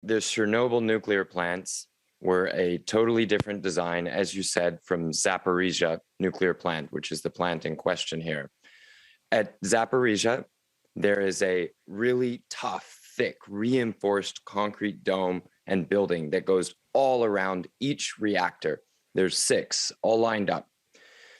the Chernobyl nuclear plants were a totally different design, as you said, from Zaporizhia nuclear plant, which is the plant in question here. At Zaporizhia, there is a really tough, thick, reinforced concrete dome and building that goes all around each reactor. There's 6 all lined up.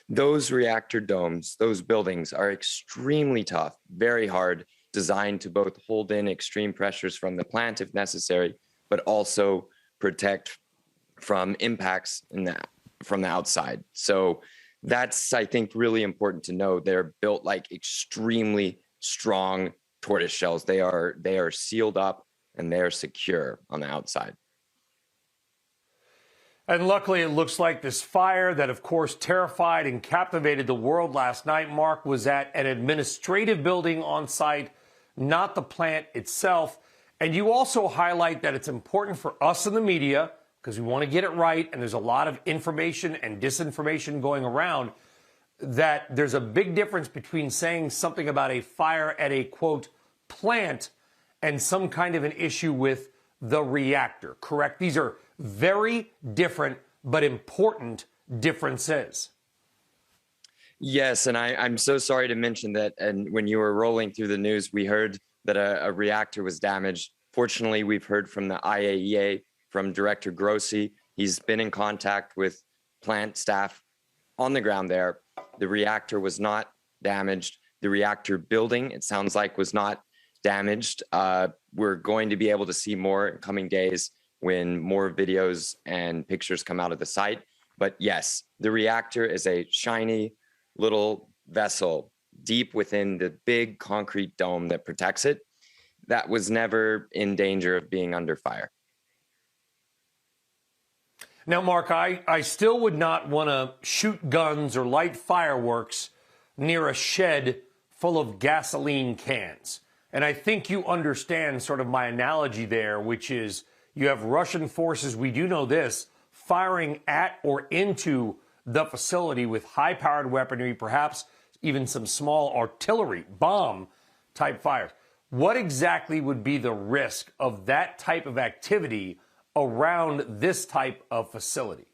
Those reactor domes, those buildings are extremely tough, very hard, designed to both hold in extreme pressures from the plant if necessary, but also protect from impacts from the outside. So that's, I think, really important to know. They're built like extremely strong tortoise shells. They are sealed up and they are secure on the outside. And luckily, it looks like this fire that, of course, terrified and captivated the world last night, Mark, was at an administrative building on site, not the plant itself. And you also highlight that it's important for us in the media, because we want to get it right, and there's a lot of information and disinformation going around, that there's a big difference between saying something about a fire at a, quote, plant and some kind of an issue with the reactor, correct? These are very different but important differences. Yes, and I'm so sorry to mention that. And when you were rolling through the news, we heard that a reactor was damaged. Fortunately, we've heard from the IAEA, from Director Grossi. He's been in contact with plant staff on the ground there. The reactor was not damaged. The reactor building, it sounds like, was not damaged. We're going to be able to see more in coming days when more videos and pictures come out of the site. But yes, the reactor is a shiny little vessel deep within the big concrete dome that protects it. That was never in danger of being under fire. Now, Mark, I still would not want to shoot guns or light fireworks near a shed full of gasoline cans. And I think you understand sort of my analogy there, which is you have Russian forces, we do know this, firing at or into the facility with high-powered weaponry, perhaps even some small artillery, bomb-type fires. What exactly would be the risk of that type of activity around this type of facility?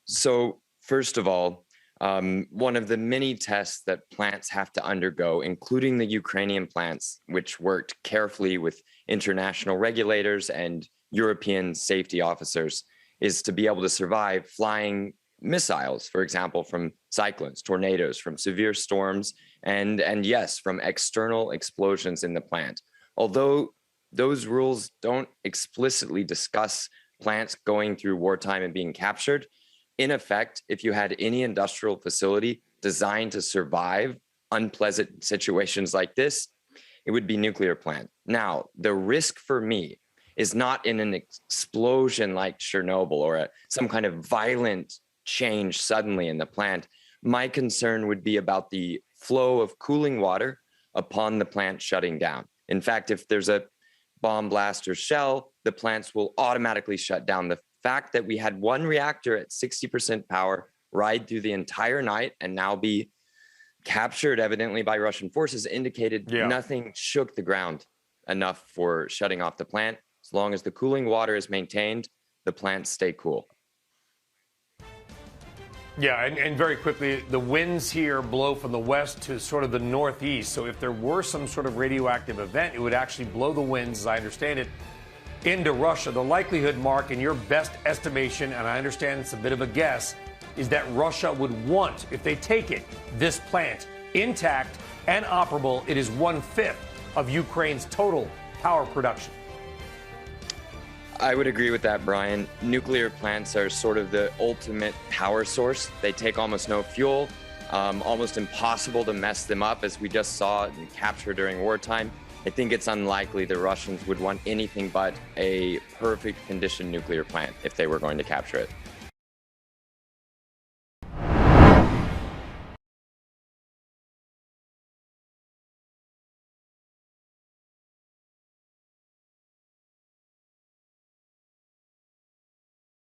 So, first of all, one of the many tests that plants have to undergo, including the Ukrainian plants, which worked carefully with international regulators and European safety officers, is to be able to survive flying missiles, for example, from cyclones, tornadoes, from severe storms, and yes, from external explosions in the plant. Although those rules don't explicitly discuss plants going through wartime and being captured, in effect, if you had any industrial facility designed to survive unpleasant situations like this, it would be nuclear plant. Now, the risk for me is not in an explosion like Chernobyl or some kind of violent change suddenly in the plant. My concern would be about the flow of cooling water upon the plant shutting down. In fact, if there's a bomb blast or shell, the plants will automatically shut down. The fact that we had one reactor at 60% power ride through the entire night and now be captured evidently by Russian forces indicated nothing shook the ground enough for shutting off the plant. As long as the cooling water is maintained, the plants stay cool. Yeah, and very quickly, the winds here blow from the west to sort of the northeast. So if there were some sort of radioactive event, it would actually blow the winds, as I understand it, into Russia. The likelihood, Mark, in your best estimation, and I understand it's a bit of a guess, is that Russia would want, if they take it, this plant intact and operable. It is 1/5 of Ukraine's total power production. I would agree with that, Brian. Nuclear plants are sort of the ultimate power source. They take almost no fuel, almost impossible to mess them up, as we just saw and capture during wartime. I think it's unlikely the Russians would want anything but a perfect condition nuclear plant if they were going to capture it.